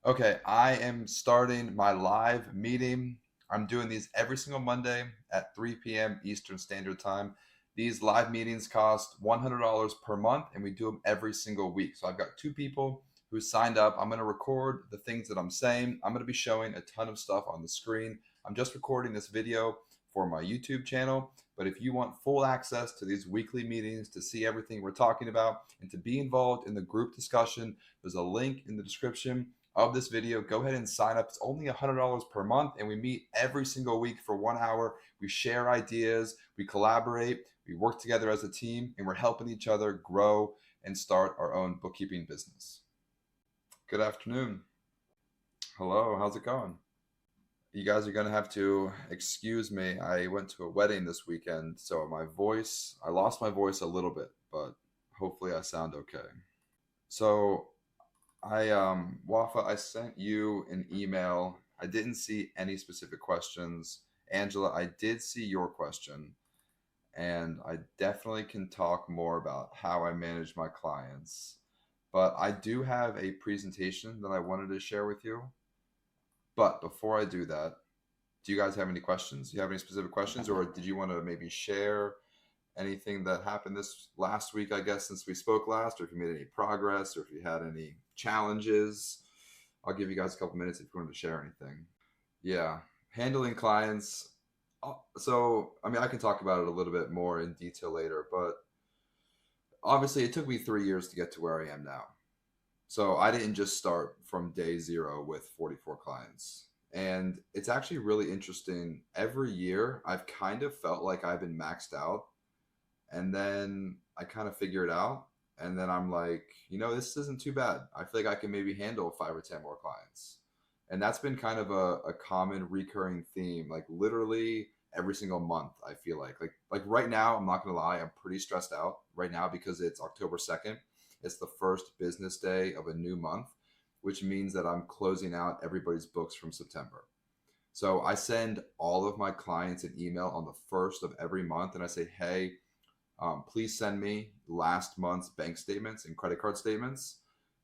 Okay, I am starting my live meeting. I'm doing these every single Monday at 3 p.m. Eastern Standard Time. These live meetings cost $100 per month, and we do them every single week. So I've got two people who signed up. I'm going to record the things that I'm saying. I'm going to be showing a ton of stuff on the screen. I'm just recording this video for my YouTube channel. But if you want full access to these weekly meetings, to see everything we're talking about, and to be involved in the group discussion, there's a link in the description of this video. Go ahead and sign up. It's only $100 per month, and we meet every single week for 1 hour. We share ideas, we collaborate, we work together as a team, and we're helping each other grow and start our own bookkeeping business. Good afternoon. Hello, how's it going? You guys are going to have to excuse me. I went to a wedding this weekend, so I lost my voice a little bit, but hopefully I sound okay. So Wafa, I sent you an email. I didn't see any specific questions. Angela, I did see your question, and I definitely can talk more about how I manage my clients. But I do have a presentation that I wanted to share with you. But before I do that, do you guys have any questions? Do you have any specific questions, or did you want to maybe share anything that happened this last week, I guess, since we spoke last, or if you made any progress, or if you had any challenges? I'll give you guys a couple minutes if you wanted to share anything. Yeah, handling clients. So, I mean, I can talk about it a little bit more in detail later, but obviously, it took me 3 years to get to where I am now. So, I didn't just start from day zero with 44 clients. And it's actually really interesting. Every year, I've kind of felt like I've been maxed out, and then I kind of figure it out, and then I'm like, this isn't too bad. I feel like I can maybe handle 5 or 10 more clients, and that's been kind of a common recurring theme. Like literally every single month, I feel like right now, I'm not gonna lie, I'm pretty stressed out right now because it's October 2nd. It's the first business day of a new month, which means that I'm closing out everybody's books from September. So I send all of my clients an email on the first of every month, and I say, hey, please send me last month's bank statements and credit card statements.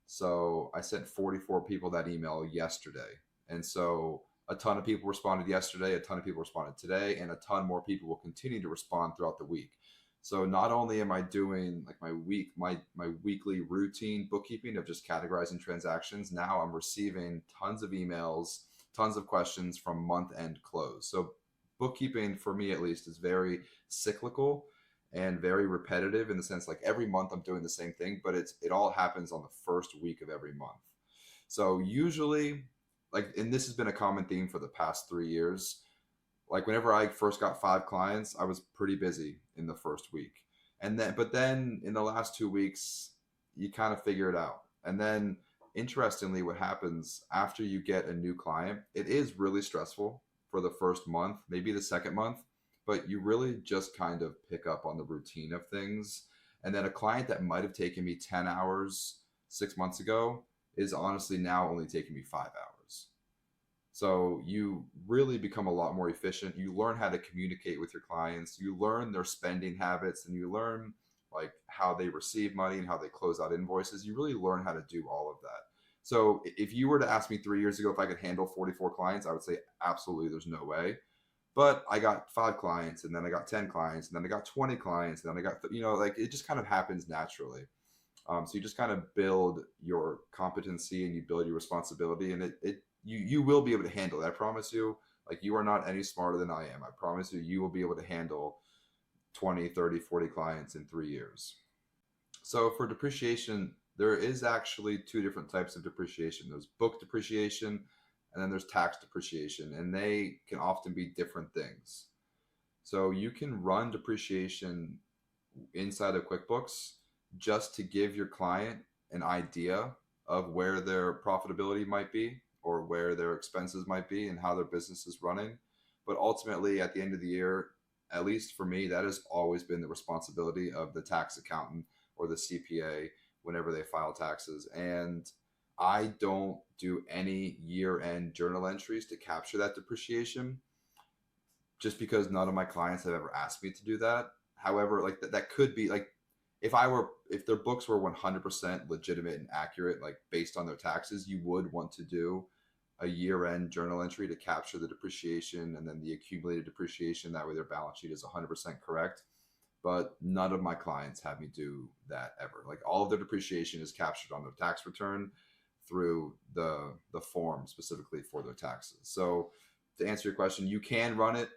So I sent 44 people that email yesterday. And so a ton of people responded yesterday, a ton of people responded today, and a ton more people will continue to respond throughout the week. So not only am I doing like my weekly routine bookkeeping of just categorizing transactions, now I'm receiving tons of emails, tons of questions from month end close. So bookkeeping for me at least is very cyclical and very repetitive in the sense like every month I'm doing the same thing, but it all happens on the first week of every month. So usually, like, and this has been a common theme for the past 3 years. Like whenever I first got 5 clients, I was pretty busy in the first week, but then in the last 2 weeks, you kind of figure it out. And then interestingly, what happens after you get a new client, it is really stressful for the first month, maybe the second month, but you really just kind of pick up on the routine of things. And then a client that might have taken me 10 hours 6 months ago is honestly now only taking me 5 hours. So you really become a lot more efficient. You learn how to communicate with your clients. You learn their spending habits, and you learn like how they receive money and how they close out invoices. You really learn how to do all of that. So if you were to ask me 3 years ago if I could handle 44 clients, I would say absolutely there's no way. But I got 5 clients, and then I got 10 clients, and then I got 20 clients, and then I got, like it just kind of happens naturally. So you just kind of build your competency and you build your responsibility, and you will be able to handle it. I promise you. Like you are not any smarter than I am. I promise you, you will be able to handle 20, 30, 40 clients in 3 years. So for depreciation, there is actually two different types of depreciation. There's book depreciation, and then there's tax depreciation, and they can often be different things. So you can run depreciation inside of QuickBooks just to give your client an idea of where their profitability might be or where their expenses might be and how their business is running. But ultimately, at the end of the year, at least for me, that has always been the responsibility of the tax accountant or the CPA whenever they file taxes. And I don't do any year end journal entries to capture that depreciation just because none of my clients have ever asked me to do that. However, like that could be like if their books were 100% legitimate and accurate, like based on their taxes, you would want to do a year-end journal entry to capture the depreciation and then the accumulated depreciation. That way their balance sheet is 100% correct. But none of my clients have me do that ever. Like all of their depreciation is captured on their tax return through the form specifically for their taxes. So to answer your question, you can run it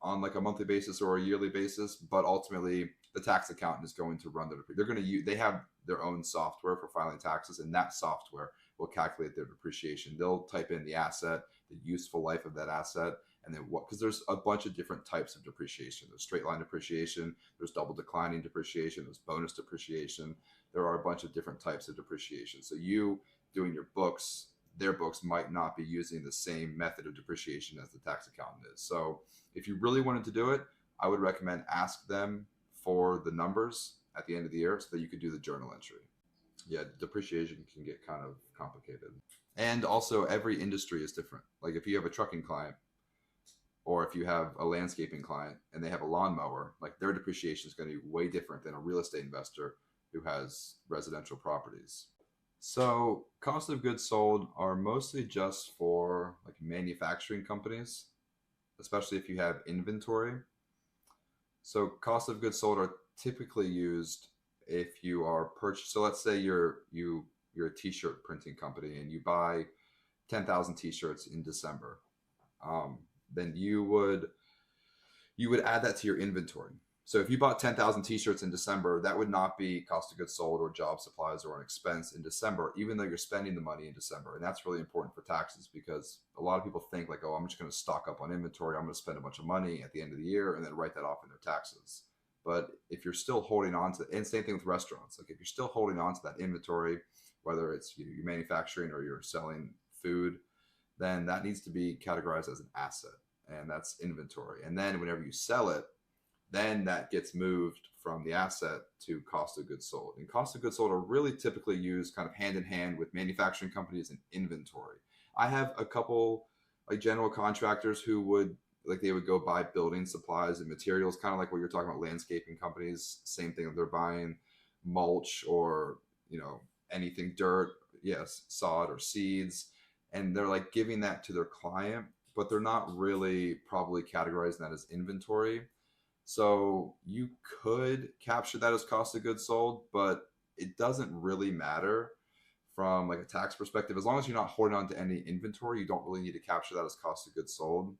on like a monthly basis or a yearly basis, but ultimately the tax accountant is going to run they're going to use, they have their own software for filing taxes, and that software will calculate their depreciation. They'll type in the asset, the useful life of that asset, and then what, because there's a bunch of different types of depreciation. There's straight line depreciation, there's double declining depreciation, there's bonus depreciation. There are a bunch of different types of depreciation. So you doing your books, their books might not be using the same method of depreciation as the tax accountant is. So if you really wanted to do it, I would recommend ask them for the numbers at the end of the year so that you could do the journal entry. Yeah, depreciation can get kind of complicated. And also every industry is different. Like if you have a trucking client or if you have a landscaping client and they have a lawnmower, like their depreciation is going to be way different than a real estate investor who has residential properties. So cost of goods sold are mostly just for like manufacturing companies, especially if you have inventory. So cost of goods sold are typically used if you are purchased. So let's say you're a t-shirt printing company and you buy 10,000 t-shirts in December. Then you would add that to your inventory. So if you bought 10,000 t-shirts in December, that would not be cost of goods sold or job supplies or an expense in December, even though you're spending the money in December. And that's really important for taxes because a lot of people think like, oh, I'm just going to stock up on inventory. I'm going to spend a bunch of money at the end of the year and then write that off in their taxes. But if you're still holding on to, and same thing with restaurants, like if you're still holding on to that inventory, whether it's you're manufacturing or you're selling food, then that needs to be categorized as an asset, and that's inventory. And then whenever you sell it, then that gets moved from the asset to cost of goods sold. And cost of goods sold are really typically used kind of hand in hand with manufacturing companies and inventory. I have a couple like general contractors who would like they would go buy building supplies and materials, kind of like what you're talking about landscaping companies. Same thing, they're buying mulch or anything dirt, yes, sod or seeds, and they're like giving that to their client, but they're not really probably categorizing that as inventory. So you could capture that as cost of goods sold, but it doesn't really matter from like a tax perspective. As long as you're not holding on to any inventory, you don't really need to capture that as cost of goods sold.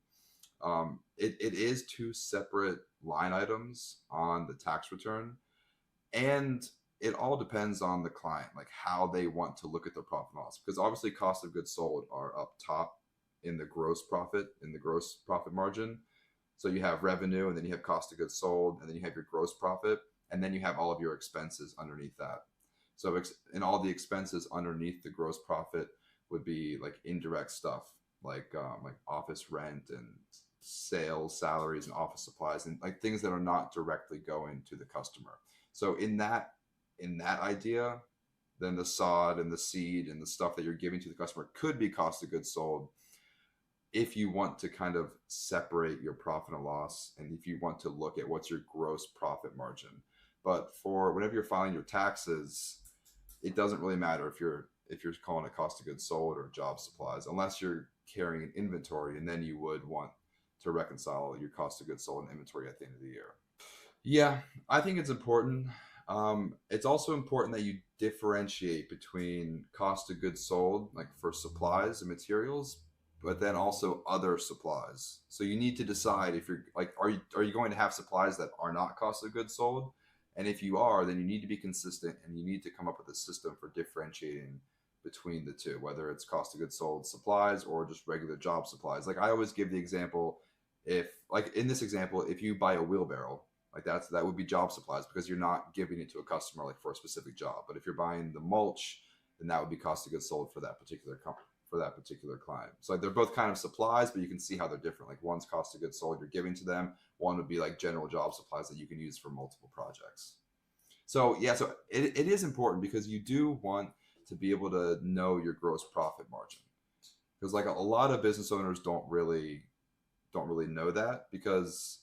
It is two separate line items on the tax return, and it all depends on the client, like how they want to look at their profit and loss. Because obviously, cost of goods sold are up top in the gross profit margin. So you have revenue, and then you have cost of goods sold, and then you have your gross profit, and then you have all of your expenses underneath that. So and all the expenses underneath the gross profit would be like indirect stuff, like office rent and sales, salaries, and office supplies, and like things that are not directly going to the customer. So in that idea, then the sod and the seed and the stuff that you're giving to the customer could be cost of goods sold if you want to kind of separate your profit and loss and if you want to look at what's your gross profit margin. But for whenever you're filing your taxes, it doesn't really matter if you're calling it cost of goods sold or job supplies, unless you're carrying an inventory, and then you would want to reconcile your cost of goods sold and inventory at the end of the year. Yeah, I think it's important. It's also important that you differentiate between cost of goods sold, like for supplies and materials, but then also other supplies. So you need to decide if you're like, are you going to have supplies that are not cost of goods sold? And if you are, then you need to be consistent and you need to come up with a system for differentiating between the two, whether it's cost of goods sold supplies or just regular job supplies. Like I always give the example, if like in this example, if you buy a wheelbarrow, like that would be job supplies because you're not giving it to a customer like for a specific job. But if you're buying the mulch, then that would be cost of goods sold for that particular company, for that particular client. So like they're both kind of supplies, but you can see how they're different. Like one's cost of goods sold you're giving to them. One would be like general job supplies that you can use for multiple projects. So yeah, so it is important because you do want to be able to know your gross profit margin. Because like a lot of business owners don't really know that because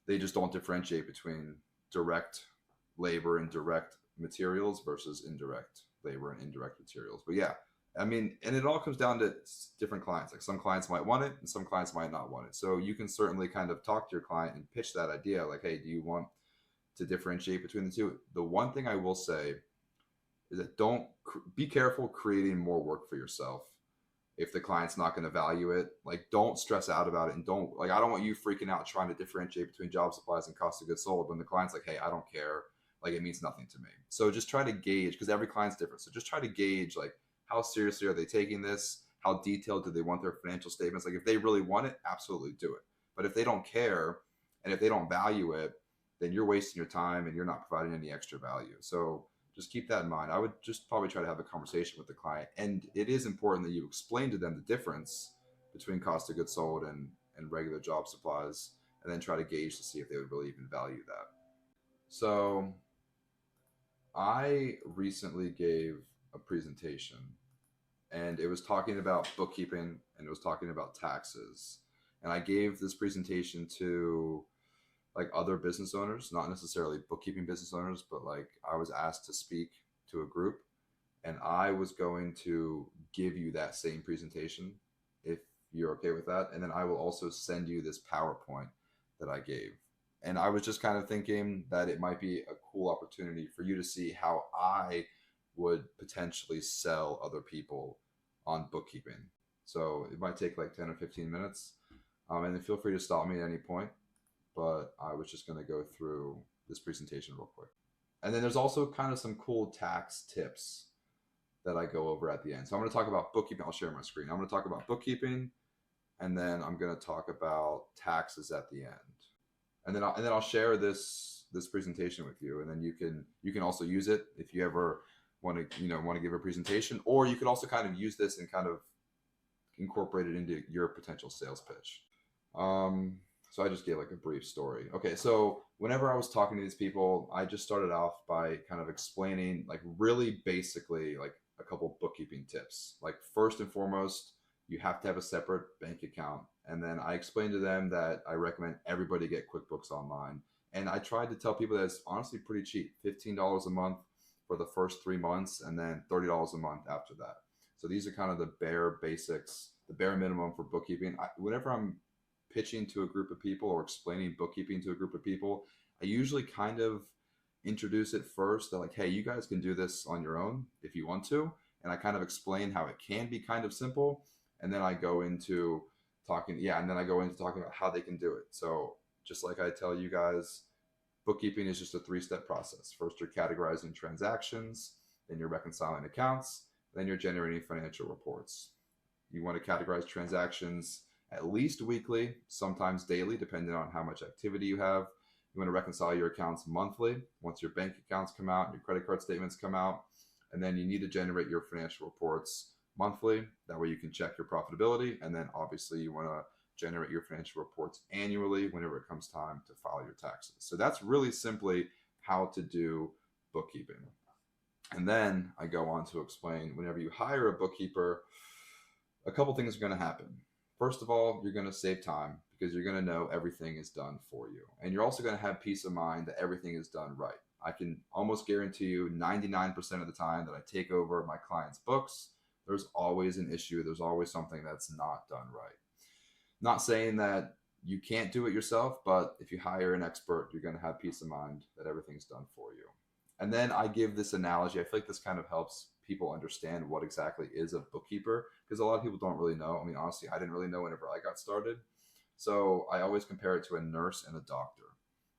they just don't differentiate between direct labor and direct materials versus indirect labor and indirect materials. But yeah, I mean, and it all comes down to different clients. Like some clients might want it and some clients might not want it. So you can certainly kind of talk to your client and pitch that idea like, hey, do you want to differentiate between the two? The one thing I will say is that don't be careful creating more work for yourself if the client's not going to value it. Like, don't stress out about it, and don't, like, I don't want you freaking out trying to differentiate between job supplies and cost of goods sold when the client's like, hey, I don't care, like it means nothing to me. So just try to gauge, because every client's different, so just try to gauge like how seriously are they taking this, how detailed do they want their financial statements. Like if they really want it, absolutely do it. But if they don't care and if they don't value it, then you're wasting your time and you're not providing any extra value. So just keep that in mind. I would just probably try to have a conversation with the client. And it is important that you explain to them the difference between cost of goods sold and regular job supplies, and then try to gauge to see if they would really even value that. So I recently gave a presentation, and it was talking about bookkeeping and it was talking about taxes. And I gave this presentation to like other business owners, not necessarily bookkeeping business owners, but like I was asked to speak to a group, and I was going to give you that same presentation if you're okay with that. And then I will also send you this PowerPoint that I gave. And I was just kind of thinking that it might be a cool opportunity for you to see how I would potentially sell other people on bookkeeping. So it might take like 10 or 15 minutes. And then feel free to stop me at any point. But I was just going to go through this presentation real quick. And then there's also kind of some cool tax tips that I go over at the end. So I'm going to talk about bookkeeping. I'll share my screen. I'm going to talk about bookkeeping, and then I'm going to talk about taxes at the end. And then I'll share this presentation with you, and then you can also use it if you ever want to give a presentation, or you could also kind of use this and kind of incorporate it into your potential sales pitch. So I just gave like a brief story. Okay, so whenever I was talking to these people, I just started off by kind of explaining like really basically like a couple bookkeeping tips. Like first and foremost, you have to have a separate bank account. And then I explained to them that I recommend everybody get QuickBooks Online. And I tried to tell people that it's honestly pretty cheap, $15 a month for the first 3 months, and then $30 a month after that. So these are kind of the bare basics, the bare minimum for bookkeeping. Whenever I'm pitching to a group of people or explaining bookkeeping to a group of people, I usually kind of introduce it first. They're like, hey, you guys can do this on your own if you want to. And I kind of explain how it can be kind of simple. And then I go into talking about how they can do it. So just like I tell you guys, bookkeeping is just a 3-step process. First, you're categorizing transactions, then you're reconciling accounts, then you're generating financial reports. You want to categorize transactions at least weekly, sometimes daily, depending on how much activity you have. You want to reconcile your accounts monthly once your bank accounts come out and your credit card statements come out. And then you need to generate your financial reports monthly. That way you can check your profitability. And then obviously you want to generate your financial reports annually whenever it comes time to file your taxes. So that's really simply how to do bookkeeping. And then I go on to explain, whenever you hire a bookkeeper, a couple things are going to happen. First of all, you're going to save time because you're going to know everything is done for you. And you're also going to have peace of mind that everything is done right. I can almost guarantee you 99% of the time that I take over my client's books, there's always an issue. There's always something that's not done right. Not saying that you can't do it yourself, but if you hire an expert, you're going to have peace of mind that everything's done for you. And then I give this analogy. I feel like this kind of helps people understand what exactly is a bookkeeper, because a lot of people don't really know. I mean, honestly, I didn't really know whenever I got started. So I always compare it to a nurse and a doctor.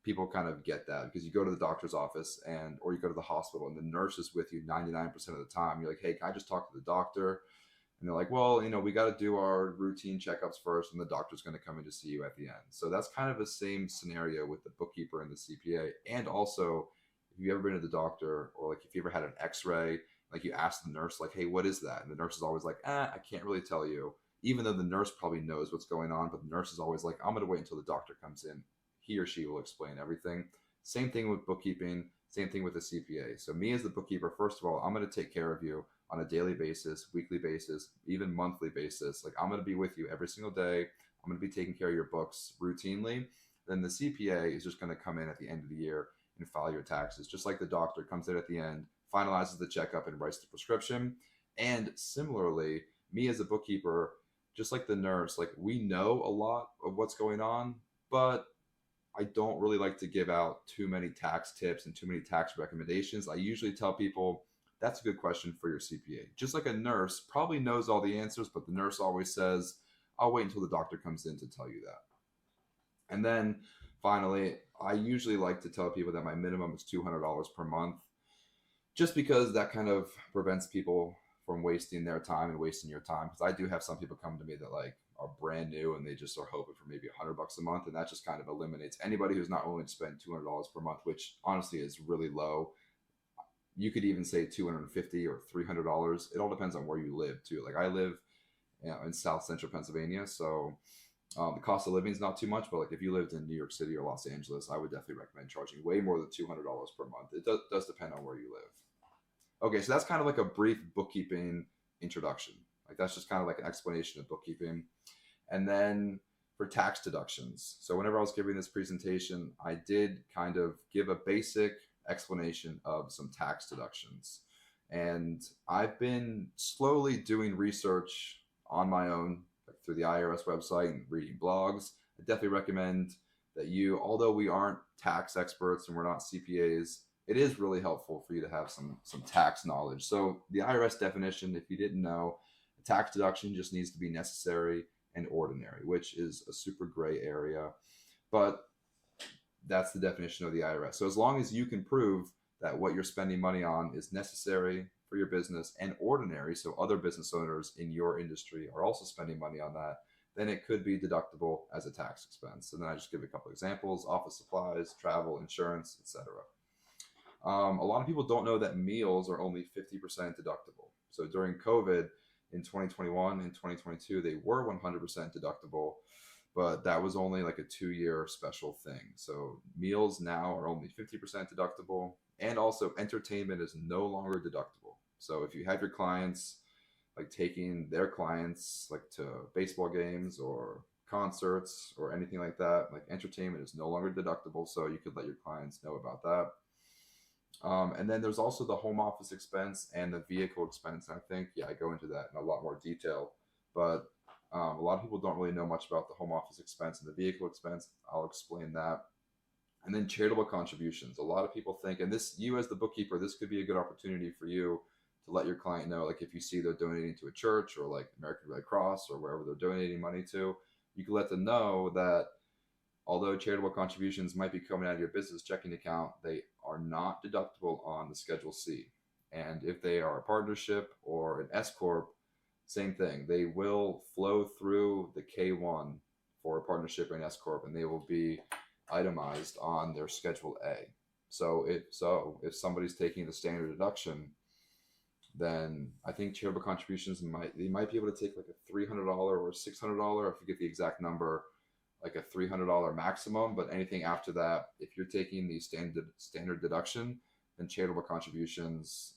People kind of get that because you go to the doctor's office or you go to the hospital and the nurse is with you 99% of the time. You're like, hey, can I just talk to the doctor? And they're like, well, we got to do our routine checkups first, and the doctor's going to come in to see you at the end. So that's kind of the same scenario with the bookkeeper and the CPA. And also, if you've ever been to the doctor, or like if you ever had an x-ray, like you ask the nurse, like, hey, what is that? And the nurse is always like, I can't really tell you, even though the nurse probably knows what's going on, but the nurse is always like, I'm going to wait until the doctor comes in. He or she will explain everything. Same thing with bookkeeping, same thing with the CPA. So me as the bookkeeper, first of all, I'm going to take care of you on a daily basis, weekly basis, even monthly basis. Like I'm going to be with you every single day. I'm going to be taking care of your books routinely. Then the CPA is just going to come in at the end of the year and file your taxes. Just like the doctor comes in at the end, finalizes the checkup, and writes the prescription. And similarly, me as a bookkeeper, just like the nurse, like we know a lot of what's going on, but I don't really like to give out too many tax tips and too many tax recommendations. I usually tell people that's a good question for your CPA. Just like a nurse probably knows all the answers, but the nurse always says, I'll wait until the doctor comes in to tell you that. And then finally, I usually like to tell people that my minimum is $200 per month, just because that kind of prevents people from wasting their time and wasting your time. Because I do have some people come to me that like are brand new and they just are hoping for maybe $100 a month, and that just kind of eliminates anybody who's not willing to spend $200 per month, which honestly is really low. You could even say $250 or $300. It all depends on where you live too. Like I live, in South Central Pennsylvania, so the cost of living is not too much. But like if you lived in New York City or Los Angeles, I would definitely recommend charging way more than $200 per month. It does depend on where you live. Okay, so that's kind of like a brief bookkeeping introduction. Like that's just kind of like an explanation of bookkeeping. And then for tax deductions. So whenever I was giving this presentation, I did kind of give a basic explanation of some tax deductions. And I've been slowly doing research on my own, like through the IRS website and reading blogs. I definitely recommend that you, although we aren't tax experts and we're not CPAs, it is really helpful for you to have some tax knowledge. So the IRS definition, if you didn't know, a tax deduction just needs to be necessary and ordinary, which is a super gray area, but that's the definition of the IRS. So as long as you can prove that what you're spending money on is necessary for your business and ordinary, so other business owners in your industry are also spending money on that, then it could be deductible as a tax expense. And then I just give a couple examples: office supplies, travel, insurance, etc. A lot of people don't know that meals are only 50% deductible. So during COVID in 2021 and 2022, they were 100% deductible, but that was only like a 2-year special thing. So meals now are only 50% deductible, and also entertainment is no longer deductible. So if you have your clients like taking their clients like to baseball games or concerts or anything like that, like entertainment is no longer deductible. So you could let your clients know about that. And then there's also the home office expense and the vehicle expense. I think, I go into that in a lot more detail, but a lot of people don't really know much about the home office expense and the vehicle expense. I'll explain that. And then charitable contributions. A lot of people think, and this, you as the bookkeeper, this could be a good opportunity for you to let your client know, like if you see they're donating to a church or like American Red Cross or wherever they're donating money to, you can let them know that although charitable contributions might be coming out of your business checking account, they are not deductible on the Schedule C. And if they are a partnership or an S Corp, same thing. They will flow through the K1 for a partnership or an S Corp, and they will be itemized on their Schedule A. So if somebody's taking the standard deduction, then I think charitable contributions might be able to take like a $300 or $600, I forget the exact number, like a $300 maximum. But anything after that, if you're taking the standard deduction, then charitable contributions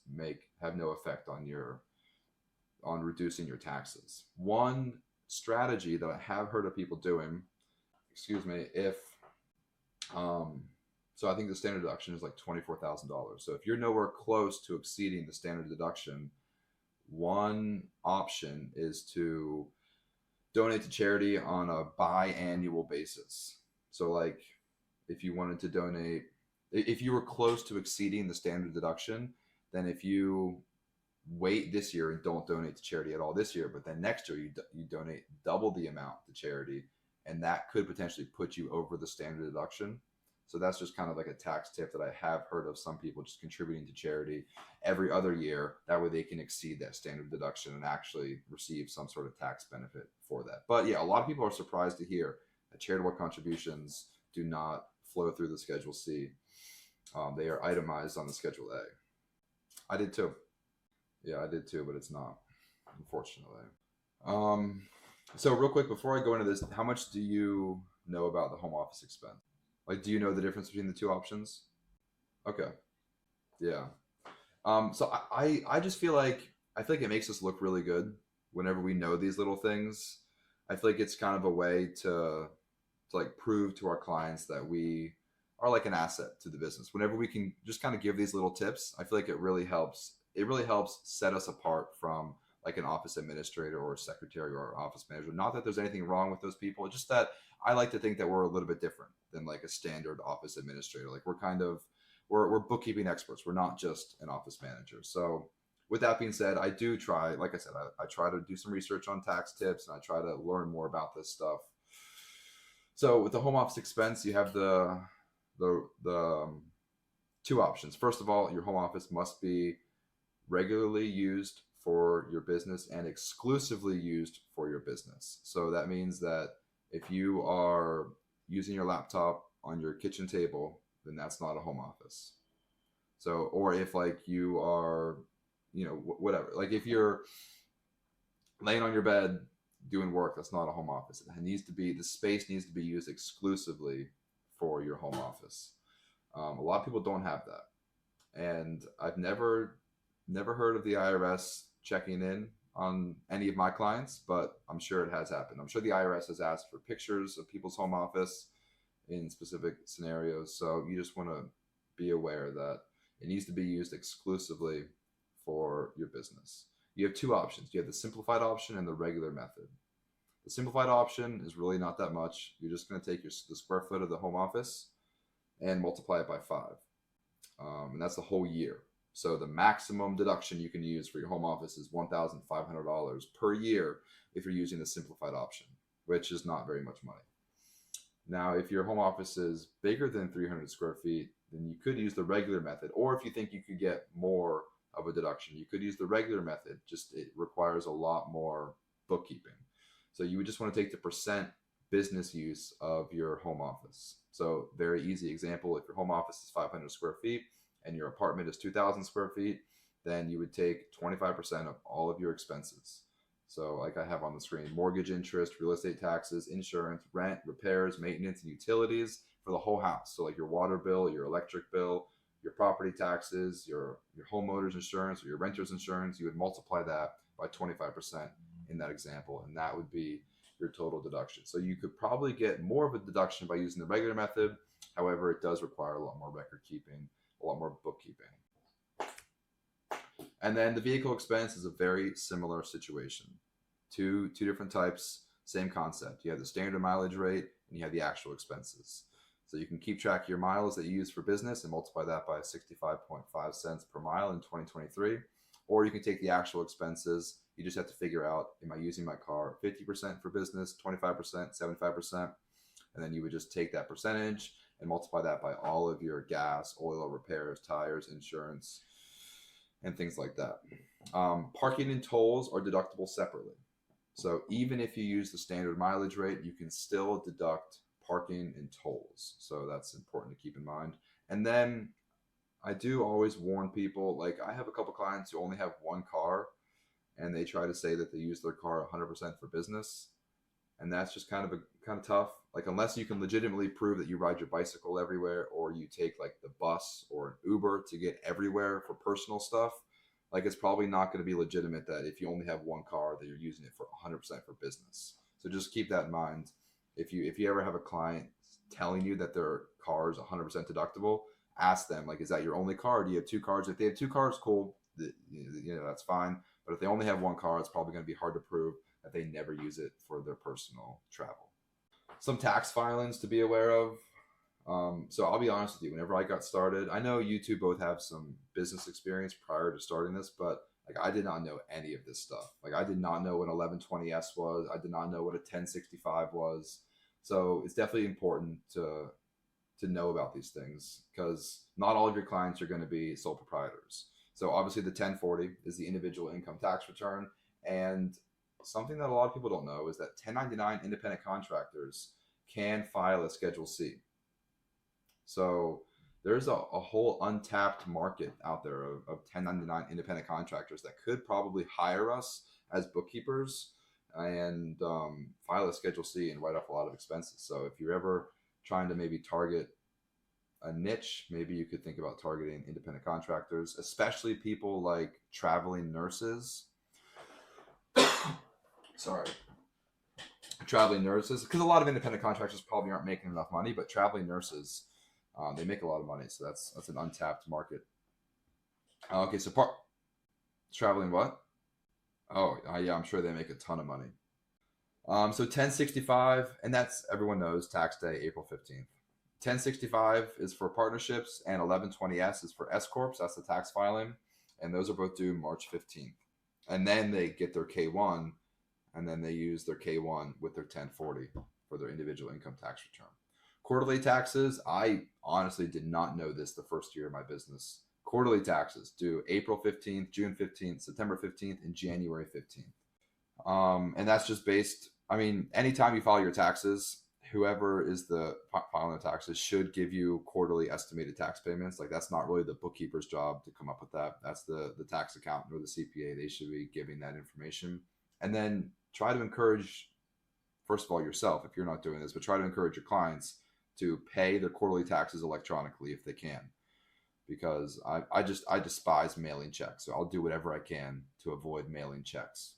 have no effect on reducing your taxes. One strategy that I have heard of people doing, so I think the standard deduction is like $24,000. So if you're nowhere close to exceeding the standard deduction, one option is to donate to charity on a biannual basis. So like if you wanted to donate, if you were close to exceeding the standard deduction, then if you wait this year and don't donate to charity at all this year, but then next year you donate double the amount to charity, and that could potentially put you over the standard deduction. So that's just kind of like a tax tip that I have heard of some people just contributing to charity every other year. That way they can exceed that standard deduction and actually receive some sort of tax benefit for that. But yeah, a lot of people are surprised to hear that charitable contributions do not flow through the Schedule C. They are itemized on the Schedule A. I did too. Yeah, I did too, but it's not, unfortunately. So real quick, before I go into this, how much do you know about the home office expense? Like, do you know the difference between the two options? Okay. Yeah. So I just feel like it makes us look really good whenever we know these little things. I feel like it's kind of a way to like prove to our clients that we are like an asset to the business. Whenever we can just kind of give these little tips, I feel like it really helps. It really helps set us apart from like an office administrator or a secretary or an office manager. Not that there's anything wrong with those people, just that I like to think that we're a little bit different than like a standard office administrator. Like we're bookkeeping experts. We're not just an office manager. So with that being said, I do try, like I said, I try to do some research on tax tips and I try to learn more about this stuff. So with the home office expense, you have the two options. First of all, your home office must be regularly used for your business and exclusively used for your business. So that means that if you are using your laptop on your kitchen table, then that's not a home office. So, or if like you are, whatever, like if you're laying on your bed doing work, that's not a home office. The space needs to be used exclusively for your home office. A lot of people don't have that, and I've never heard of the IRS checking in on any of my clients, but I'm sure it has happened. I'm sure the IRS has asked for pictures of people's home office in specific scenarios. So you just want to be aware that it needs to be used exclusively for your business. You have two options. You have the simplified option and the regular method. The simplified option is really not that much. You're just going to take the square foot of the home office and multiply it by 5. And that's the whole year. So the maximum deduction you can use for your home office is $1,500 per year if you're using the simplified option, which is not very much money. Now, if your home office is bigger than 300 square feet, then you could use the regular method. Or if you think you could get more of a deduction, you could use the regular method. Just it requires a lot more bookkeeping. So you would just want to take the percent business use of your home office. So very easy example, if your home office is 500 square feet and your apartment is 2,000 square feet, then you would take 25% of all of your expenses. So like I have on the screen, mortgage interest, real estate taxes, insurance, rent, repairs, maintenance, and utilities for the whole house. So like your water bill, your electric bill, your property taxes, your homeowner's insurance or your renter's insurance, you would multiply that by 25% in that example, and that would be your total deduction. So you could probably get more of a deduction by using the regular method. However, it does require a lot more record keeping, a lot more bookkeeping. And then the vehicle expense is a very similar situation. Two different types, same concept. You have the standard mileage rate and you have the actual expenses. So you can keep track of your miles that you use for business and multiply that by 65.5 cents per mile in 2023. Or you can take the actual expenses. You just have to figure out, am I using my car 50% for business, 25%, 75%? And then you would just take that percentage and multiply that by all of your gas, oil, repairs, tires, insurance, and things like that. Parking and tolls are deductible separately. So even if you use the standard mileage rate, you can still deduct parking and tolls. So that's important to keep in mind. And then I do always warn people, like I have a couple clients who only have one car and they try to say that they use their car 100% for business. And that's just kind of tough. Like unless you can legitimately prove that you ride your bicycle everywhere or you take like the bus or an Uber to get everywhere for personal stuff, like it's probably not going to be legitimate that if you only have one car that you're using it for 100% for business. So just keep that in mind. If you ever have a client telling you that their car is 100% deductible, ask them, like, is that your only car? Do you have two cars? If they have two cars, cool, that's fine. But if they only have one car, it's probably going to be hard to prove that they never use it for their personal travel. Some tax filings to be aware of. So I'll be honest with you, whenever I got started, I know you two both have some business experience prior to starting this, but like I did not know any of this stuff. Like I did not know what an 1120S was. I did not know what a 1065 was. So it's definitely important to know about these things because not all of your clients are going to be sole proprietors. So obviously the 1040 is the individual income tax return. And something that a lot of people don't know is that 1099 independent contractors can file a Schedule C. So there's a whole untapped market out there of 1099 independent contractors that could probably hire us as bookkeepers and file a Schedule C and write off a lot of expenses. So if you're ever trying to maybe target a niche, maybe you could think about targeting independent contractors, especially people like traveling nurses. Traveling nurses, because a lot of independent contractors probably aren't making enough money, but traveling nurses They make a lot of money, so that's an untapped market. Okay, so part traveling what? Oh, yeah, I'm sure they make a ton of money. So 1065, and that's everyone knows tax day, April 15th. 1065 is for partnerships, and 1120S is for S corps. That's the tax filing, and those are both due March 15th. And then they get their K1, and then they use their K1 with their 1040 for their individual income tax return. Quarterly taxes, I honestly did not know this the first year of my business. Quarterly taxes due April 15th, June 15th, September 15th, and January 15th. And that's just based, I mean, anytime you file your taxes, whoever is the filing the taxes should give you quarterly estimated tax payments. Like that's not really the bookkeeper's job to come up with that. That's the tax accountant or the CPA. They should be giving that information. And then try to encourage, first of all, yourself, if you're not doing this, but try to encourage your clients to pay their quarterly taxes electronically if they can. Because I despise mailing checks. So I'll do whatever I can to avoid mailing checks.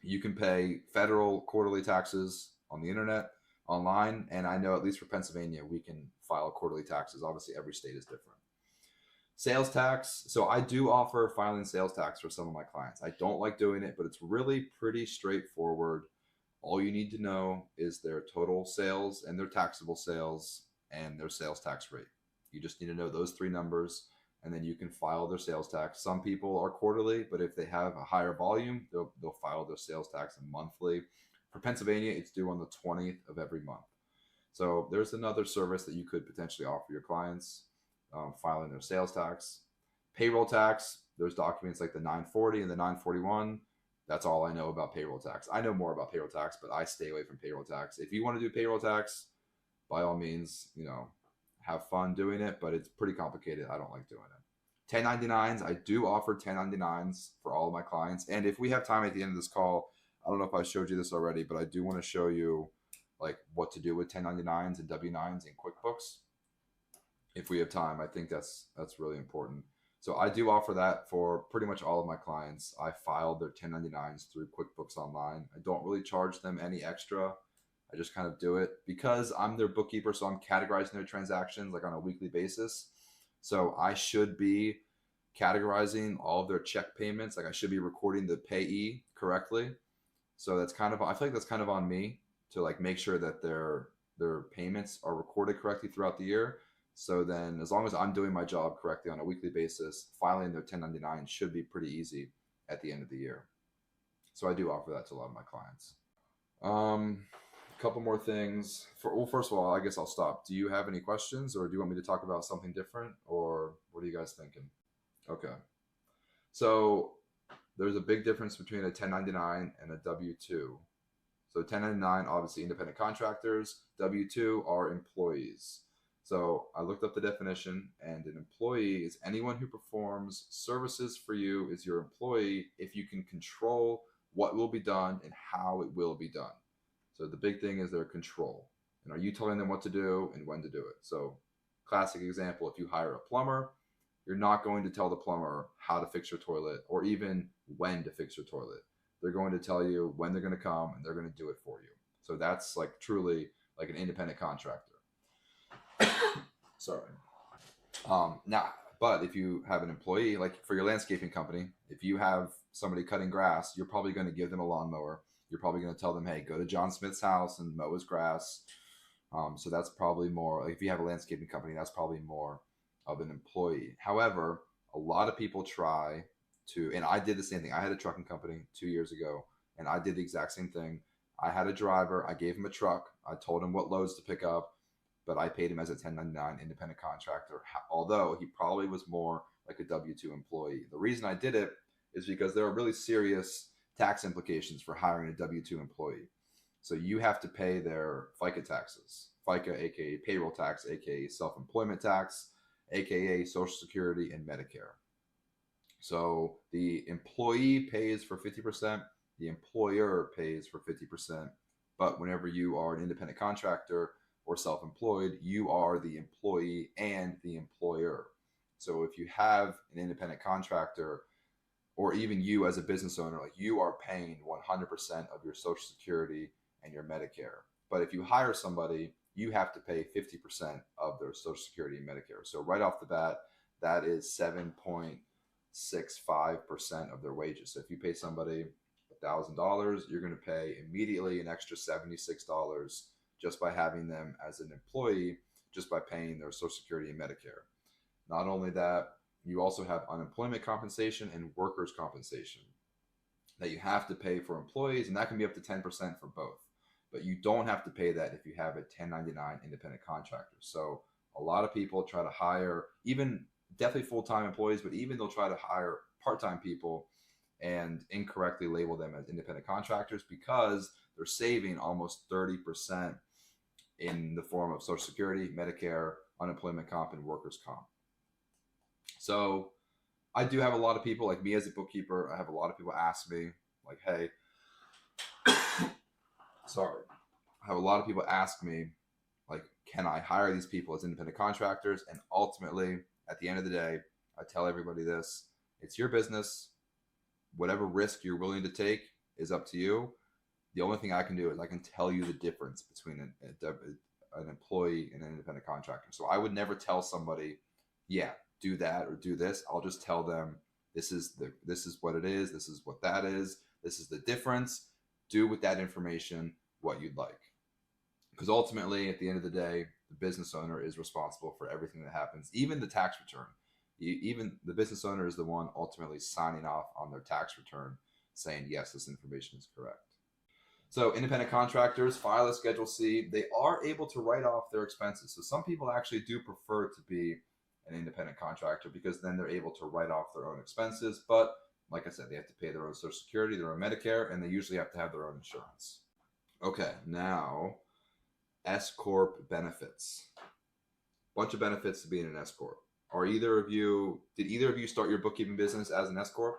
You can pay federal quarterly taxes on the internet, online, and I know at least for Pennsylvania, we can file quarterly taxes. Obviously, every state is different. Sales tax. So I do offer filing sales tax for some of my clients. I don't like doing it, but it's really pretty straightforward. All you need to know is their total sales and their taxable sales and their sales tax rate. You just need to know those three numbers, and then you can file their sales tax. Some people are quarterly, but if they have a higher volume, they'll file their sales tax monthly. For Pennsylvania, it's due on the 20th of every month. So there's another service that you could potentially offer your clients, filing their sales tax. Payroll tax, there's documents like the 940 and the 941. That's all I know about payroll tax. I know more about payroll tax, but I stay away from payroll tax. If you want to do payroll tax, by all means, have fun doing it, but it's pretty complicated. I don't like doing it. 1099s, I do offer 1099s for all of my clients. And if we have time at the end of this call, I don't know if I showed you this already, but I do want to show you like what to do with 1099s and W9s in QuickBooks. If we have time, I think that's really important. So I do offer that for pretty much all of my clients. I filed their 1099s through QuickBooks Online. I don't really charge them any extra. I just kind of do it because I'm their bookkeeper, so I'm categorizing their transactions like on a weekly basis. So I should be categorizing all of their check payments. Like I should be recording the payee correctly. So that's kind of, I feel like that's kind of on me to like make sure that their payments are recorded correctly throughout the year. So then as long as I'm doing my job correctly on a weekly basis, filing their 1099 should be pretty easy at the end of the year. So I do offer that to a lot of my clients. A couple more things. First of all, I guess I'll stop. Do you have any questions, or do you want me to talk about something different, or what are you guys thinking? Okay. So there's a big difference between a 1099 and a W-2. So 1099, obviously independent contractors. W-2 are employees. So I looked up the definition, and an employee is anyone who performs services for you is your employee if you can control what will be done and how it will be done. So the big thing is their control. And are you telling them what to do and when to do it? So classic example, if you hire a plumber, you're not going to tell the plumber how to fix your toilet or even when to fix your toilet. They're going to tell you when they're going to come and they're going to do it for you. So that's like truly like an independent contractor. Sorry. Now, but if you have an employee, like for your landscaping company, if you have somebody cutting grass, you're probably going to give them a lawnmower. You're probably going to tell them, hey, go to John Smith's house and mow his grass. So that's probably more, like if you have a landscaping company, that's probably more of an employee. However, a lot of people try to, and I did the same thing. I had a trucking company 2 years ago, and I did the exact same thing. I had a driver. I gave him a truck. I told him what loads to pick up, but I paid him as a 1099 independent contractor, although he probably was more like a W-2 employee. The reason I did it is because there are really serious tax implications for hiring a W-2 employee. So you have to pay their FICA taxes, FICA, aka payroll tax, aka self-employment tax, aka Social Security and Medicare. So the employee pays for 50%, the employer pays for 50%. But whenever you are an independent contractor or self-employed, you are the employee and the employer. So if you have an independent contractor, or even you as a business owner, like you are paying 100% of your Social Security and your Medicare. But if you hire somebody, you have to pay 50% of their Social Security and Medicare. So right off the bat, that is 7.65% of their wages. So if you pay somebody $1,000, you're going to pay immediately an extra $76 just by having them as an employee, just by paying their Social Security and Medicare. Not only that, you also have unemployment compensation and workers' compensation that you have to pay for employees, and that can be up to 10% for both. But you don't have to pay that if you have a 1099 independent contractor. So a lot of people try to hire, even definitely full-time employees, but even they'll try to hire part-time people and incorrectly label them as independent contractors because they're saving almost 30% in the form of Social Security, Medicare, unemployment comp, and workers' comp. So I do have a lot of people, like me as a bookkeeper, I have a lot of people ask me, like, hey, sorry. I have a lot of people ask me, like, can I hire these people as independent contractors? And ultimately, at the end of the day, I tell everybody this: it's your business. Whatever risk you're willing to take is up to you. The only thing I can do is I can tell you the difference between an employee and an independent contractor. So I would never tell somebody, yeah, do that or do this. I'll just tell them this is what it is. This is what that is. This is the difference. Do with that information what you'd like. Because ultimately, at the end of the day, the business owner is responsible for everything that happens, even the tax return. Even the business owner is the one ultimately signing off on their tax return saying, yes, this information is correct. So independent contractors file a Schedule C. They are able to write off their expenses. So some people actually do prefer to be an independent contractor because then they're able to write off their own expenses. But like I said, they have to pay their own Social Security, their own Medicare, and they usually have to have their own insurance. Okay, now S Corp benefits. Bunch of benefits to being an S Corp. Did either of you start your bookkeeping business as an S Corp?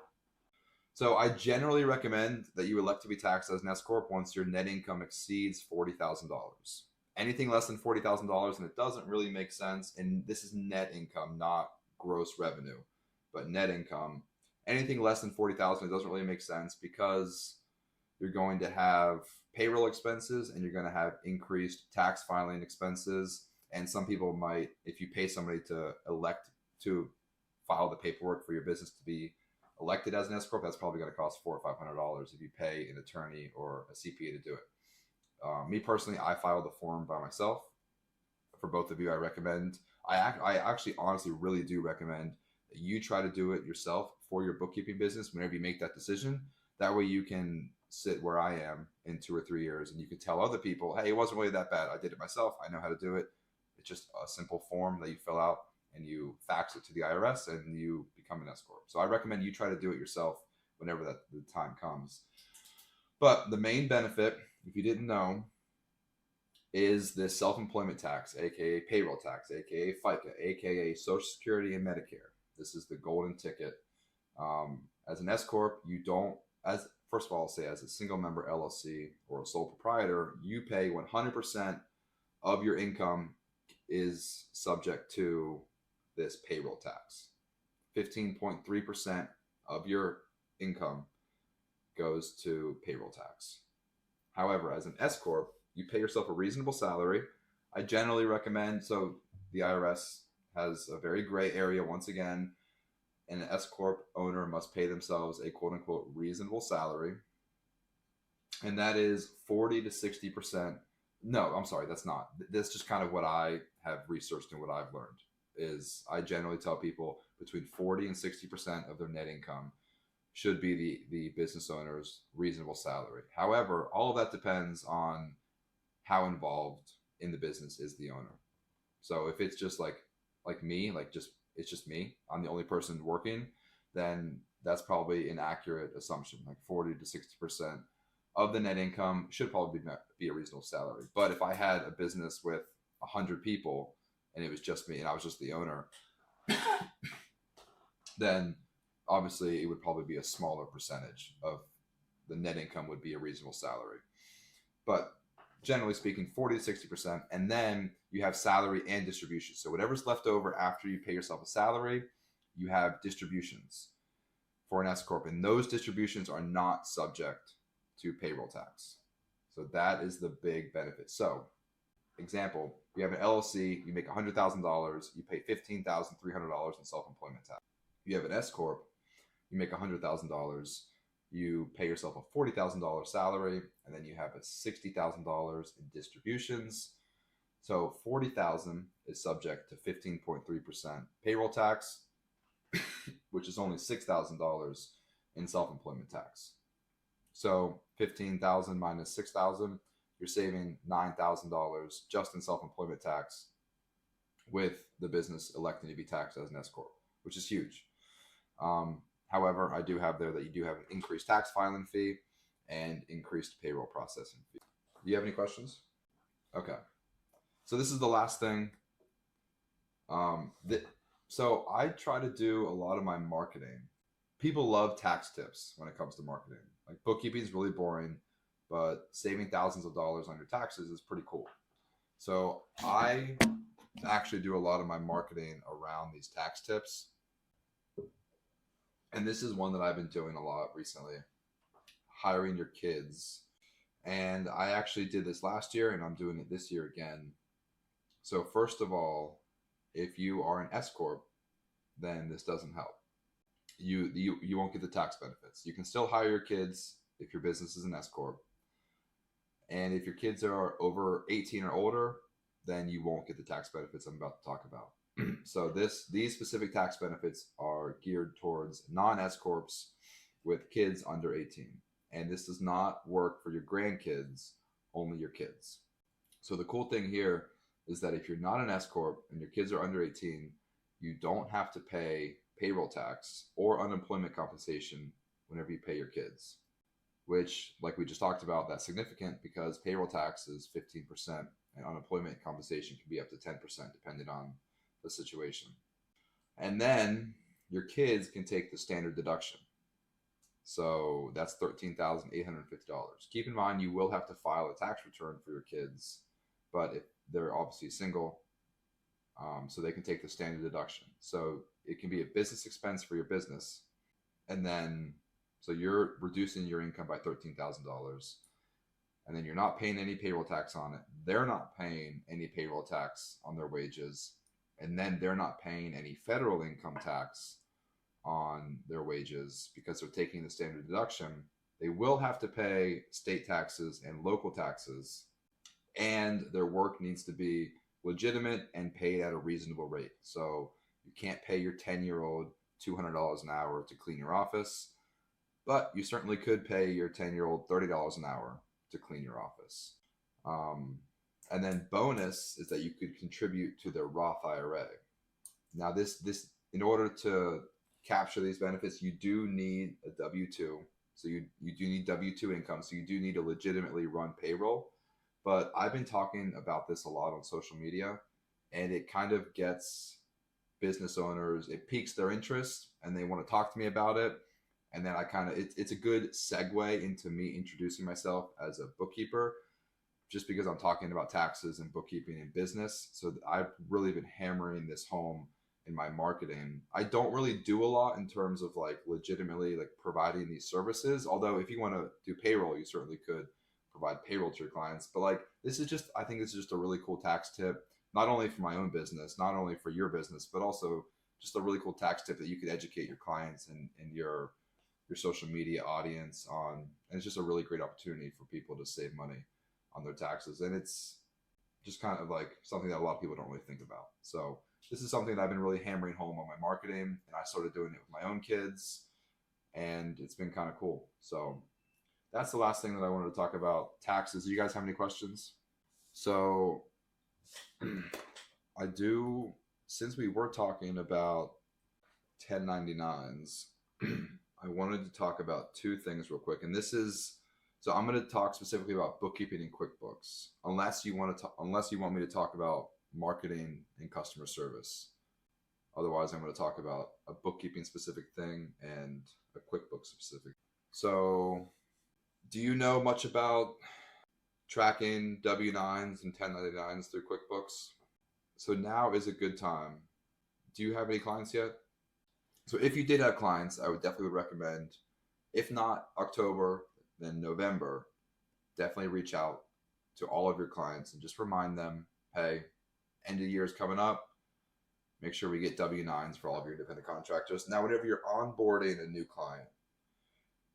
So I generally recommend that you elect to be taxed as an S Corp once your net income exceeds $40,000. Anything less than $40,000, and it doesn't really make sense, and this is net income, not gross revenue, but net income. Anything less than $40,000, it doesn't really make sense because you're going to have payroll expenses and you're going to have increased tax filing expenses. And some people might, if you pay somebody to elect to file the paperwork for your business to be elected as an S Corp, that's probably going to cost $400 or $500 if you pay an attorney or a CPA to do it. Me personally, I filed the form by myself. For both of you, I recommend, I actually honestly really do recommend that you try to do it yourself for your bookkeeping business whenever you make that decision. That way you can sit where I am in 2 or 3 years and you can tell other people, hey, it wasn't really that bad. I did it myself. I know how to do it. It's just a simple form that you fill out and you fax it to the IRS and you become an S Corp. So I recommend you try to do it yourself whenever the time comes. But the main benefit, if you didn't know, is this self-employment tax, aka payroll tax, aka FICA, aka Social Security and Medicare. This is the golden ticket. As an S Corp, you don't, first of all, I'll say as a single member LLC or a sole proprietor, you pay 100% of your income is subject to this payroll tax. 15.3% of your income goes to payroll tax. However, as an S Corp, you pay yourself a reasonable salary. I generally recommend, so the IRS has a very gray area once again. An S Corp owner must pay themselves a quote unquote reasonable salary. And that is 40 to 60%. No, I'm sorry, that's not. That's just kind of what I have researched and what I've learned is I generally tell people between 40 and 60% of their net income should be the business owner's reasonable salary. However, all of that depends on how involved in the business is the owner. So if it's just like me, it's just me, I'm the only person working, then that's probably an accurate assumption. Like 40 to 60% of the net income should probably be a reasonable salary. But if I had a business with 100 people and it was just me and I was just the owner, then obviously it would probably be a smaller percentage of the net income would be a reasonable salary. But generally speaking, 40 to 60%. And then you have salary and distribution. So whatever's left over after you pay yourself a salary, you have distributions for an S Corp. And those distributions are not subject to payroll tax. So that is the big benefit. So Example, you have an LLC, you make $100,000, you pay $15,300 in self-employment tax. You have an S corp, you make $100,000, you pay yourself a $40,000 salary, and then you have a $60,000 in distributions. So $40,000 is subject to 15.3% payroll tax, which is only $6,000 in self-employment tax. So 15,000 minus 6,000, you're saving $9,000 just in self-employment tax, with the business electing to be taxed as an S corp, which is huge. However, I do have there that you do have an increased tax filing fee and increased payroll processing fee. Do you have any questions? Okay. So this is the last thing. So I try to do a lot of my marketing. People love tax tips when it comes to marketing. Like, bookkeeping is really boring, but saving thousands of dollars on your taxes is pretty cool. So I actually do a lot of my marketing around these tax tips. And this is one that I've been doing a lot recently, hiring your kids. And I actually did this last year, and I'm doing it this year again. So first of all, if you are an S corp, then this doesn't help. You won't get the tax benefits. You can still hire your kids if your business is an S corp. And if your kids are over 18 or older, then you won't get the tax benefits I'm about to talk about. So these specific tax benefits are geared towards non-S corps with kids under 18. And this does not work for your grandkids, only your kids. So the cool thing here is that if you're not an S corp and your kids are under 18, you don't have to pay payroll tax or unemployment compensation whenever you pay your kids, which, like we just talked about, that's significant because payroll tax is 15% and unemployment compensation can be up to 10% depending on the situation. And then your kids can take the standard deduction. So that's $13,850. Keep in mind, you will have to file a tax return for your kids, but if they're obviously single, so they can take the standard deduction. So it can be a business expense for your business. And then, so you're reducing your income by $13,000. And then you're not paying any payroll tax on it. They're not paying any payroll tax on their wages. And then they're not paying any federal income tax on their wages because they're taking the standard deduction. They will have to pay state taxes and local taxes, and their work needs to be legitimate and paid at a reasonable rate. So you can't pay your 10-year-old $200 an hour to clean your office, but you certainly could pay your 10-year-old $30 an hour to clean your office. And then bonus is that you could contribute to their Roth IRA. Now this in order to capture these benefits, you do need a W-2. So you do need W-2 income. So you do need to legitimately run payroll. But I've been talking about this a lot on social media, and it kind of gets business owners, it piques their interest and they want to talk to me about it. And then it's a good segue into me introducing myself as a bookkeeper, just because I'm talking about taxes and bookkeeping and business. So I've really been hammering this home in my marketing. I don't really do a lot in terms of like legitimately like providing these services. Although if you want to do payroll, you certainly could provide payroll to your clients. But like, I think this is just a really cool tax tip, not only for my own business, not only for your business, but also just a really cool tax tip that you could educate your clients and your social media audience on. And it's just a really great opportunity for people to save money on their taxes. And it's just kind of like something that a lot of people don't really think about. So this is something that I've been really hammering home on my marketing, and I started doing it with my own kids, and it's been kind of cool. So that's the last thing that I wanted to talk about, taxes. Do you guys have any questions? So since we were talking about 1099s, I wanted to talk about two things real quick. And so I'm going to talk specifically about bookkeeping and QuickBooks, unless you want me to talk about marketing and customer service. Otherwise, I'm going to talk about a bookkeeping specific thing and a QuickBooks specific. So do you know much about tracking W-9s and 1099s through QuickBooks? So now is a good time. Do you have any clients yet? So if you did have clients, I would definitely recommend, if not October, then November, definitely reach out to all of your clients and just remind them, hey, end of the year is coming up. Make sure we get W-9s for all of your independent contractors. Now, whenever you're onboarding a new client,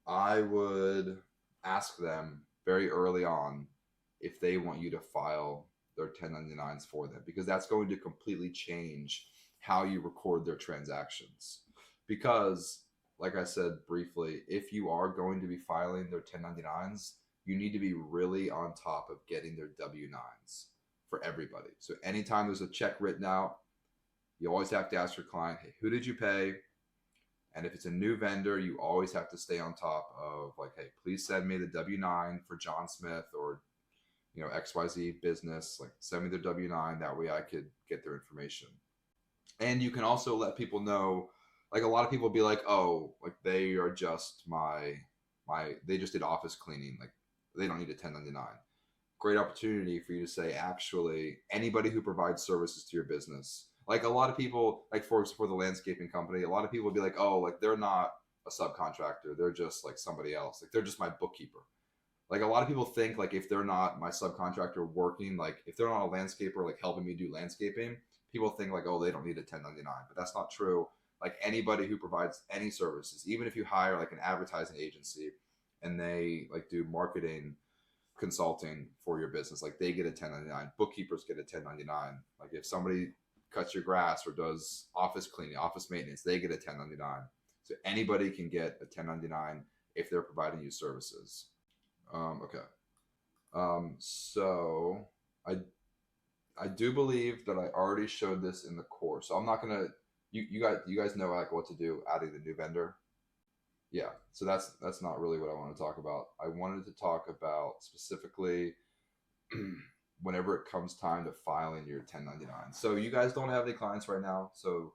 I would ask them very early on if they want you to file their 1099s for them, because that's going to completely change how you record their transactions. Because, like I said briefly, if you are going to be filing their 1099s, you need to be really on top of getting their W-9s for everybody. So anytime there's a check written out, you always have to ask your client, hey, who did you pay? And if it's a new vendor, you always have to stay on top of like, hey, please send me the W-9 for John Smith or, XYZ business. Like, send me their W-9. That way I could get their information. And you can also let people know, like, a lot of people be like, oh, like they are just they just did office cleaning. Like, they don't need a 1099. Great opportunity for you to say, actually, anybody who provides services to your business. Like, a lot of people, like for the landscaping company, a lot of people would be like, oh, like they're not a subcontractor. They're just like somebody else. Like, they're just my bookkeeper. Like, a lot of people think like if they're not my subcontractor working, like if they're not a landscaper, like helping me do landscaping, people think like, oh, they don't need a 1099, but that's not true. Like, anybody who provides any services, even if you hire like an advertising agency and they like do marketing consulting for your business, like they get a 1099. Bookkeepers get a 1099. Like, if somebody cuts your grass or does office cleaning, office maintenance, they get a 1099. So anybody can get a 1099 if they're providing you services. Okay. So I do believe that I already showed this in the course. So I'm not gonna. You guys know like what to do adding the new vendor. Yeah. So that's not really what I want to talk about. I wanted to talk about specifically whenever it comes time to filing your 1099. So you guys don't have any clients right now, so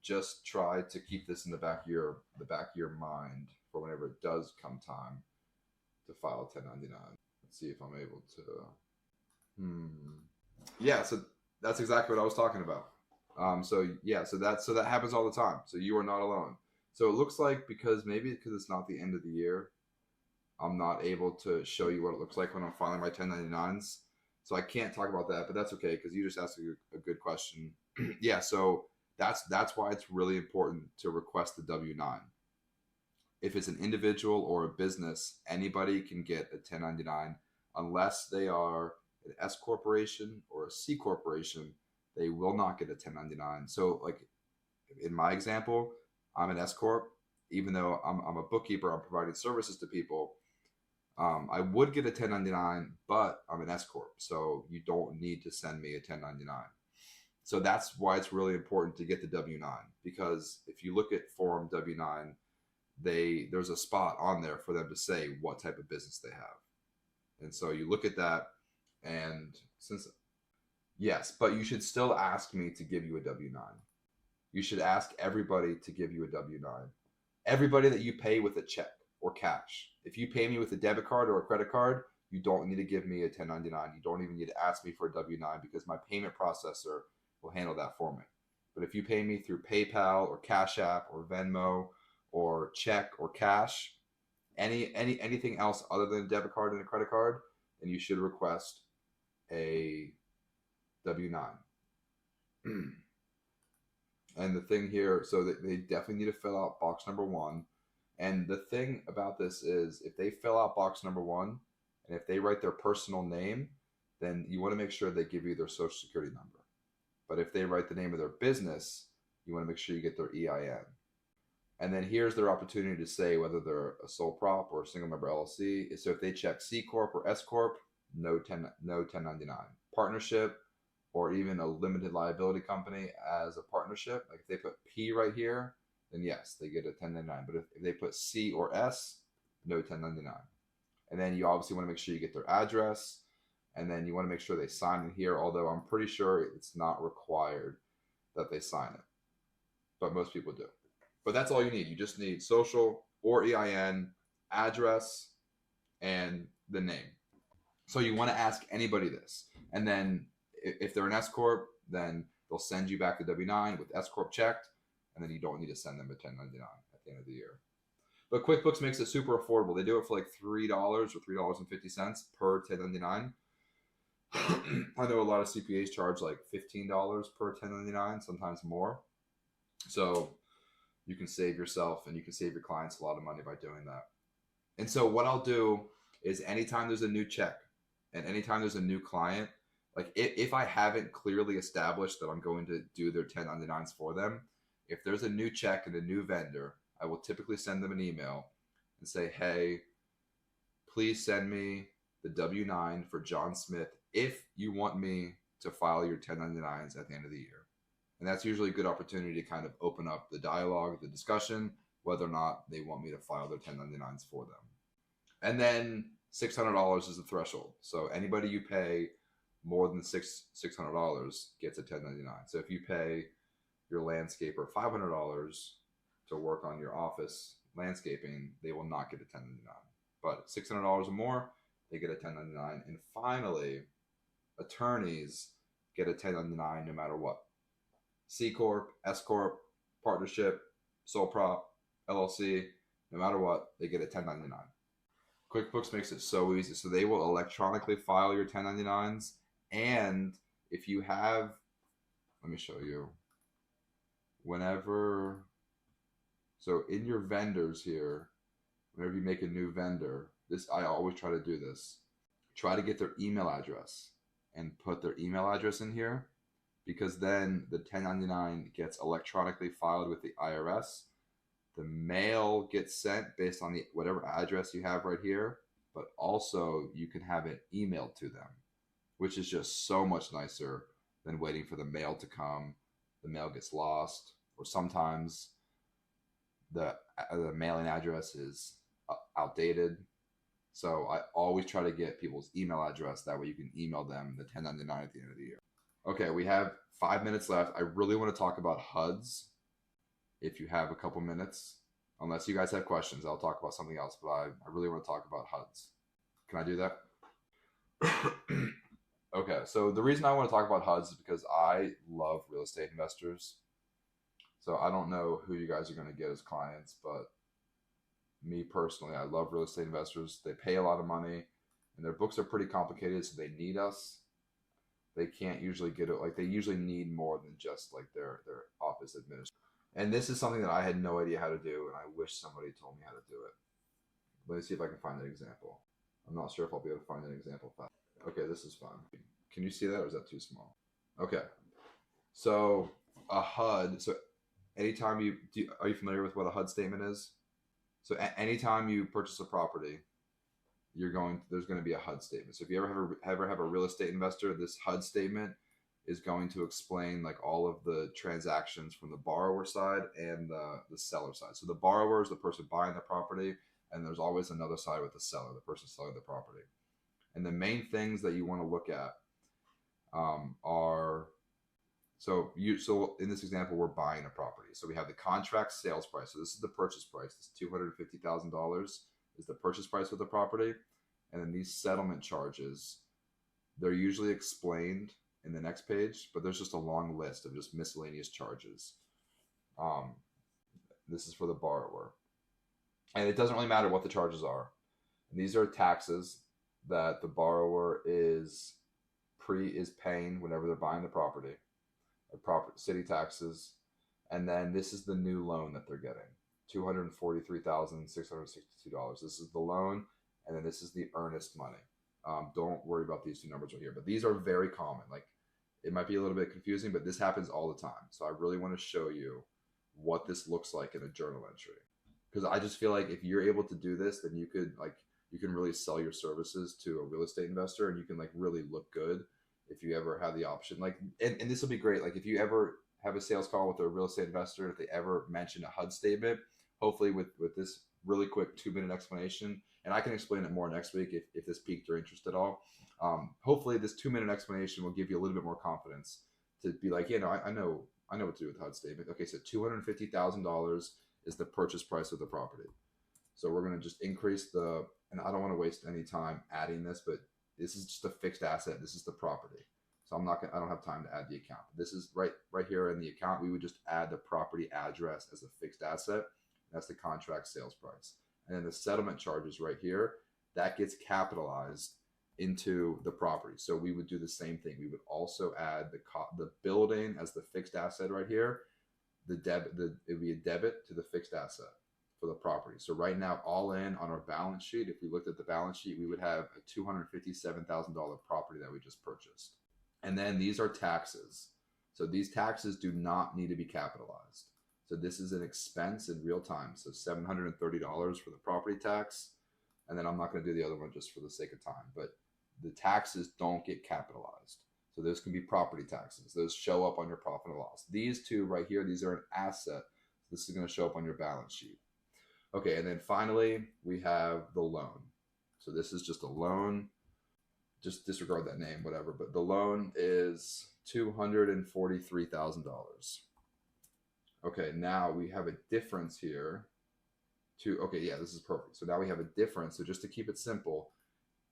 just try to keep this in the back of your mind for whenever it does come time to file 1099. Let's see if I'm able to. Yeah, so that's exactly what I was talking about. So that happens all the time. So you are not alone. So it looks like because it's not the end of the year, I'm not able to show you what it looks like when I'm filing my 1099s. So I can't talk about that, but that's okay because you just asked a good question. Yeah, so that's why it's really important to request the W-9. If it's an individual or a business, anybody can get a 1099 unless they are an S corporation or a C corporation. They will not get a 1099. So, like in my example, I'm an S corp. Even though I'm a bookkeeper, I'm providing services to people. I would get a 1099, but I'm an S corp, so you don't need to send me a 1099. So that's why it's really important to get the W-9, because if you look at Form W-9, there's a spot on there for them to say what type of business they have. And so you look at that, and yes, but you should still ask me to give you a W-9. You should ask everybody to give you a W-9. Everybody that you pay with a check or cash. If you pay me with a debit card or a credit card, you don't need to give me a 1099. You don't even need to ask me for a W-9 because my payment processor will handle that for me. But if you pay me through PayPal or Cash App or Venmo or check or cash, anything else other than a debit card and a credit card, then you should request a W-9. And the thing here, so they definitely need to fill out box number 1. And the thing about this is if they fill out box number 1 and if they write their personal name, then you want to make sure they give you their social security number. But if they write the name of their business, you want to make sure you get their EIN. And then here's their opportunity to say whether they're a sole prop or a single member LLC. So if they check C Corp or S Corp, no 1099. Partnership or even a limited liability company as a partnership, like if they put P right here, then yes, they get a 1099. But if they put C or S, no 1099. And then you obviously want to make sure you get their address, and then you want to make sure they sign in here, although I'm pretty sure it's not required that they sign it. But most people do. But that's all you need. You just need social or EIN, address, and the name. So you want to ask anybody this. And then if they're an S Corp, then they'll send you back the W-9 with S Corp checked, and then you don't need to send them a 1099 at the end of the year. But QuickBooks makes it super affordable. They do it for like $3 or $3.50 per 1099. I know a lot of CPAs charge like $15 per 1099, sometimes more. So you can save yourself and you can save your clients a lot of money by doing that. And so what I'll do is anytime there's a new check and anytime there's a new client, like if I haven't clearly established that I'm going to do their 1099s for them, if there's a new check and a new vendor, I will typically send them an email and say, hey, please send me the W-9 for John Smith if you want me to file your 1099s at the end of the year. And that's usually a good opportunity to kind of open up the dialogue, the discussion, whether or not they want me to file their 1099s for them. And then $600 is the threshold. So anybody you pay more than $600 gets a 1099. So if you pay your landscaper $500 to work on your office landscaping, they will not get a 1099. But $600 or more, they get a 1099. And finally, attorneys get a 1099 no matter what. C Corp, S Corp, partnership, sole prop, LLC, no matter what, they get a 1099. QuickBooks makes it so easy. So they will electronically file your 1099s. And if you have, let me show you, so in your vendors here, whenever you make a new vendor, I always try to do this. Try to get their email address and put their email address in here, because then the 1099 gets electronically filed with the IRS. The mail gets sent based on whatever address you have right here, but also you can have it emailed to them, which is just so much nicer than waiting for the mail to come. The mail gets lost, or sometimes the mailing address is outdated. So I always try to get people's email address. That way you can email them the 1099 at the end of the year. Okay, we have 5 minutes left. I really want to talk about HUDs. If you have a couple minutes, unless you guys have questions, I'll talk about something else, but I really want to talk about HUDs. Can I do that? Okay, so the reason I want to talk about HUDs is because I love real estate investors. So I don't know who you guys are going to get as clients, but me personally, I love real estate investors. They pay a lot of money and their books are pretty complicated, so they need us. They can't usually get it, like they usually need more than just like their office administration. And this is something that I had no idea how to do, and I wish somebody told me how to do it. Let me see if I can find an example. I'm not sure if I'll be able to find an example fast. Okay, this is fun. Can you see that, or is that too small? Okay. So a HUD, so anytime are you familiar with what a HUD statement is? So anytime you purchase a property, there's going to be a HUD statement. So if you ever have a real estate investor, this HUD statement is going to explain like all of the transactions from the borrower side and the seller side. So the borrower is the person buying the property, and there's always another side with the seller, the person selling the property. And the main things that you want to look at are, so in this example, we're buying a property. So we have the contract sales price. So this is the purchase price. This $250,000 is the purchase price of the property. And then these settlement charges, they're usually explained in the next page, but there's just a long list of just miscellaneous charges. This is for the borrower. And it doesn't really matter what the charges are. And these are taxes that the borrower is paying whenever they're buying the property, city taxes. And then this is the new loan that they're getting, $243,662. This is the loan, and then this is the earnest money. Don't worry about these two numbers right here, but these are very common. Like, it might be a little bit confusing, but this happens all the time. So I really want to show you what this looks like in a journal entry, because I just feel like if you're able to do this, then you can really sell your services to a real estate investor, and you can like really look good if you ever have the option. Like, and this will be great. Like if you ever have a sales call with a real estate investor, if they ever mention a HUD statement, hopefully with this really quick 2-minute explanation, and I can explain it more next week if this piqued your interest at all. Hopefully this 2-minute explanation will give you a little bit more confidence to be like, I know what to do with the HUD statement. Okay, so $250,000 is the purchase price of the property. So we're going to just increase and I don't want to waste any time adding this, but this is just a fixed asset. This is the property. So I don't have time to add the account. This is right here in the account. We would just add the property address as a fixed asset. That's the contract sales price. And then the settlement charges right here, that gets capitalized into the property. So we would do the same thing. We would also add the building as the fixed asset right here. It would be a debit to the fixed asset for the property. So right now, all in on our balance sheet, if we looked at the balance sheet, we would have a $257,000 property that we just purchased. And then these are taxes. So these taxes do not need to be capitalized. So this is an expense in real time. So $730 for the property tax. And then I'm not going to do the other one just for the sake of time, but the taxes don't get capitalized. So those can be property taxes. Those show up on your profit and loss. These two right here, these are an asset. This is going to show up on your balance sheet. Okay, and then finally, we have the loan. So this is just a loan. Just disregard that name, whatever. But the loan is $243,000. Okay, now we have a difference here. Okay, yeah, this is perfect. So now we have a difference. So just to keep it simple,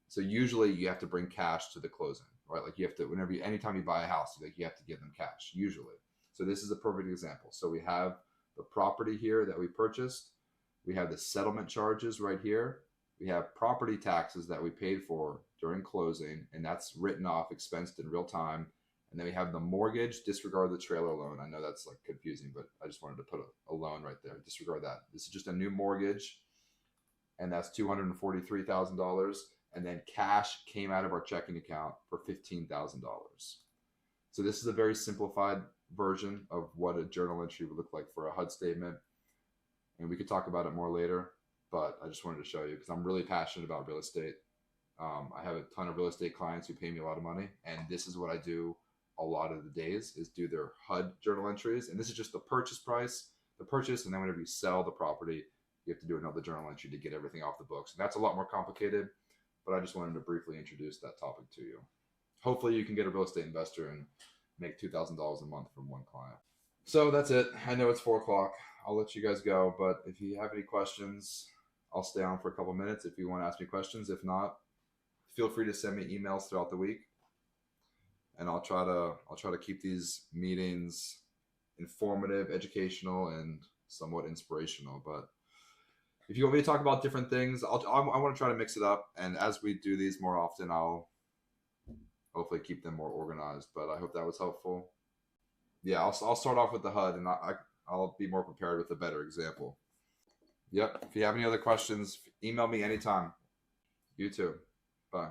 so usually you have to bring cash to the closing, right? Like you have to, anytime you buy a house, you have to give them cash, usually. So this is a perfect example. So we have the property here that we purchased. We have the settlement charges right here. We have property taxes that we paid for during closing, and that's written off, expensed in real time. And then we have the mortgage, disregard the trailer loan. I know that's like confusing, but I just wanted to put a loan right there. Disregard that. This is just a new mortgage, and that's $243,000. And then cash came out of our checking account for $15,000. So this is a very simplified version of what a journal entry would look like for a HUD statement. And we could talk about it more later, but I just wanted to show you because I'm really passionate about real estate. I have a ton of real estate clients who pay me a lot of money, and this is what I do a lot of the days is do their HUD journal entries. And this is just the purchase price, the purchase, and then whenever you sell the property, you have to do another journal entry to get everything off the books. And that's a lot more complicated, but I just wanted to briefly introduce that topic to you. Hopefully you can get a real estate investor and make $2,000 a month from one client. So that's it. I know it's 4 o'clock. I'll let you guys go, but if you have any questions, I'll stay on for a couple minutes if you want to ask me questions. If not, feel free to send me emails throughout the week, and I'll try to keep these meetings informative, educational, and somewhat inspirational. But if you want me to talk about different things, I want to try to mix it up. And as we do these more often, I'll hopefully keep them more organized. But I hope that was helpful. Yeah, I'll start off with the HUD, and I'll be more prepared with a better example. Yep. If you have any other questions, email me anytime. You too. Bye.